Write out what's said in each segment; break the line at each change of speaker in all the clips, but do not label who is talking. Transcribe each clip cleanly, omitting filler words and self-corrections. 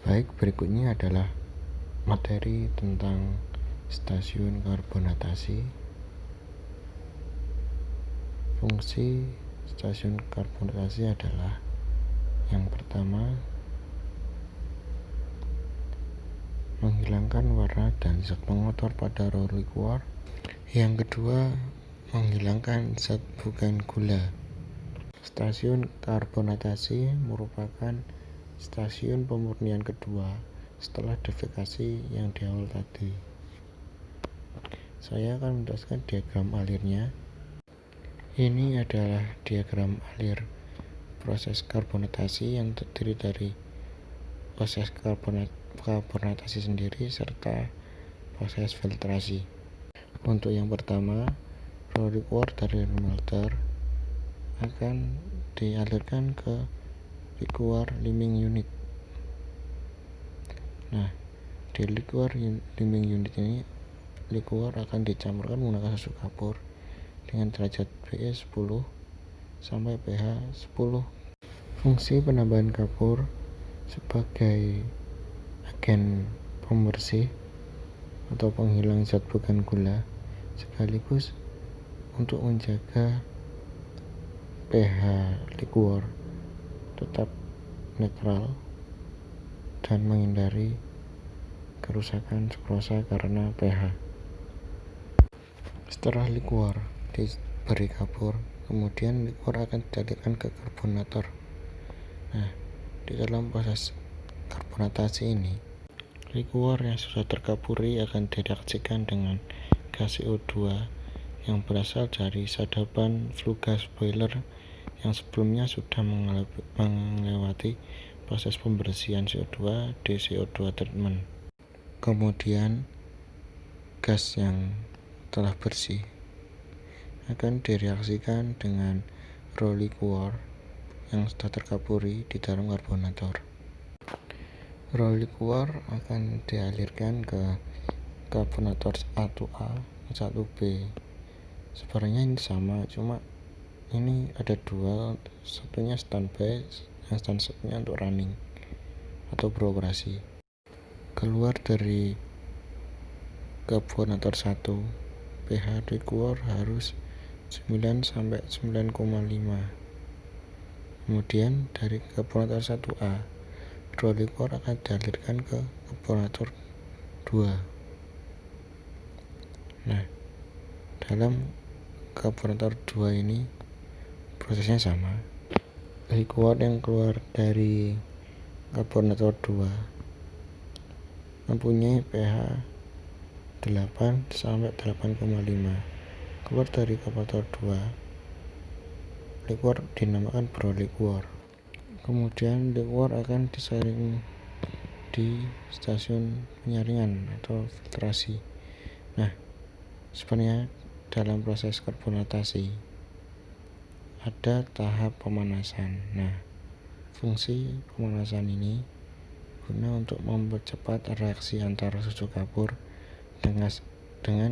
Baik, berikutnya adalah materi tentang stasiun karbonatasi. Fungsi stasiun karbonatasi adalah yang pertama, menghilangkan warna dan zat pengotor pada raw liquor. Yang kedua, menghilangkan zat bukan gula. Stasiun karbonatasi merupakan stasiun pemurnian kedua setelah defekasi yang di awal tadi. Saya akan menjelaskan diagram alirnya. Ini adalah diagram alir proses karbonatasi yang terdiri dari proses karbonatasi sendiri serta proses filtrasi. Untuk yang pertama, raw liquor dari melter akan dialirkan ke liquor liming unit. Nah, di liquor liming unit ini liquor akan dicampurkan menggunakan susu kapur dengan derajat pH 10 sampai pH 10. Fungsi penambahan kapur sebagai agen pembersih atau penghilang zat bukan gula sekaligus untuk menjaga pH liquor tetap netral dan menghindari kerusakan sukrosa karena pH. Setelah liquor diberi kapur, kemudian liquor akan dialirkan ke karbonator. Nah, di dalam proses karbonatasi ini, liquor yang sudah terkapuri akan direaksikan dengan gas CO2 yang berasal dari sadapan flue gas boiler yang sebelumnya sudah melewati proses pembersihan CO2 di CO2 treatment. Kemudian gas yang telah bersih akan direaksikan dengan raw liquor yang sudah terkapuri di dalam karbonator. Raw liquor akan dialirkan ke karbonator A2A, A1B. Sebenarnya ini sama, cuma ini ada dua, satunya standby, yang satunya untuk running atau beroperasi. Keluar dari karbonator 1, pH liquor harus 9 sampai 9,5. Kemudian dari karbonator 1A, raw liquor akan dialirkan ke karbonator 2. Nah, dalam karbonator 2 ini prosesnya sama. Liquor yang keluar dari karbonator 2 mempunyai pH 8 sampai 8,5. Keluar dari karbonator 2, liquor dinamakan brown liquor. Kemudian liquor akan disaring di stasiun penyaringan atau filtrasi. Nah, sebenarnya dalam proses karbonatasi ada tahap pemanasan. Nah, fungsi pemanasan ini guna untuk mempercepat reaksi antara susu kapur dengan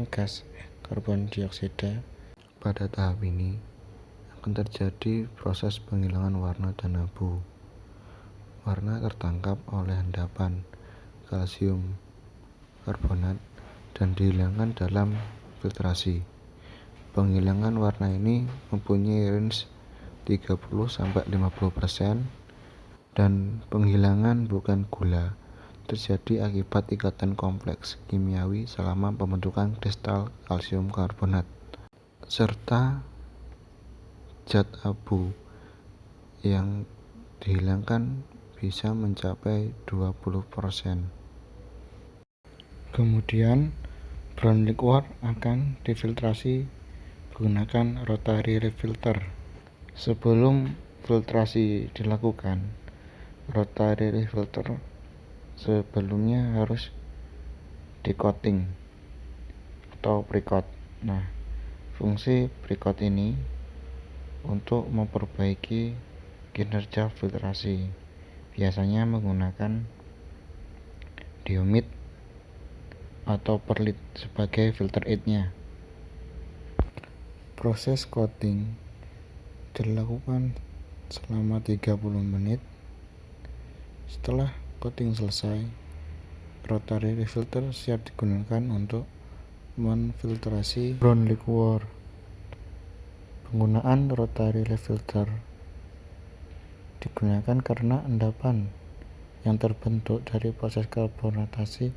gas karbon dioksida. Pada tahap ini akan terjadi proses penghilangan warna dan abu. Warna tertangkap oleh endapan kalsium karbonat dan dihilangkan dalam filtrasi. Penghilangan warna ini mempunyai range 30-50% dan penghilangan bukan gula terjadi akibat ikatan kompleks kimiawi selama pembentukan kristal kalsium karbonat serta zat abu yang dihilangkan bisa mencapai 20%. Kemudian brown liquor akan difiltrasi menggunakan rotary refilter. Sebelum filtrasi dilakukan, rotary refilter sebelumnya harus di-coating atau pre-coat. Nah, fungsi pre-coat ini untuk memperbaiki kinerja filtrasi, biasanya menggunakan diomid atau perlit sebagai filter aid-nya. Proses coating dilakukan selama 30 menit. Setelah coating selesai, rotary refilter siap digunakan untuk menfiltrasi brown liquor. Penggunaan rotary refilter digunakan karena endapan yang terbentuk dari proses karbonatasi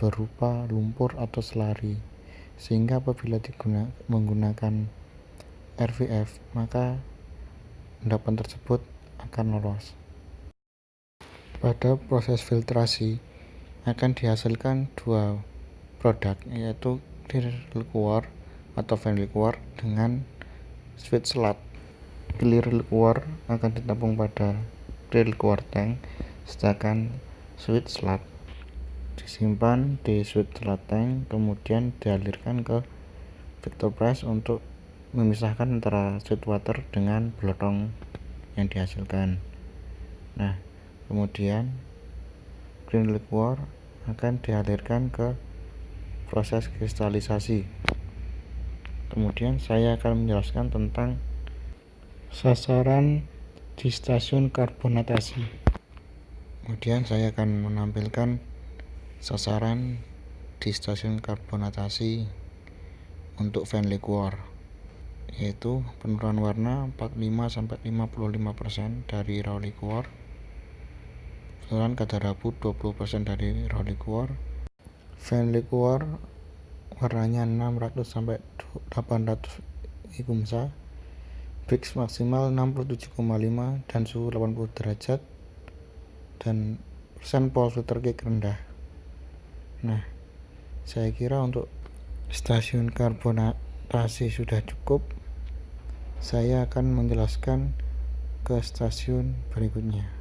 berupa lumpur atau slari, sehingga apabila menggunakan RVF maka endapan tersebut akan lolos. Pada proses filtrasi akan dihasilkan dua produk, yaitu clear liquor atau fine liquor dengan sweet sludge. Clear liquor akan ditampung pada clear liquor tank, sedangkan sweet sludge disimpan di sweet sludge tank, kemudian dialirkan ke filter press untuk memisahkan antara sweet water dengan blotong yang dihasilkan. Nah, kemudian clear liquor akan dialirkan ke proses kristalisasi. Kemudian saya akan menjelaskan tentang sasaran di stasiun karbonatasi. Kemudian saya akan menampilkan sasaran di stasiun karbonatasi untuk fine liquor, yaitu penurunan warna 45-55% dari raw liquor, penurunan kadar abu 20% dari raw liquor. Fine liquor warnanya 600-800 IQMSA, Brix maksimal 67,5 dan suhu 80 derajat, dan persen pol filter cake rendah. Nah, saya kira untuk stasiun karbonatasi sudah cukup. Saya akan menjelaskan ke stasiun berikutnya.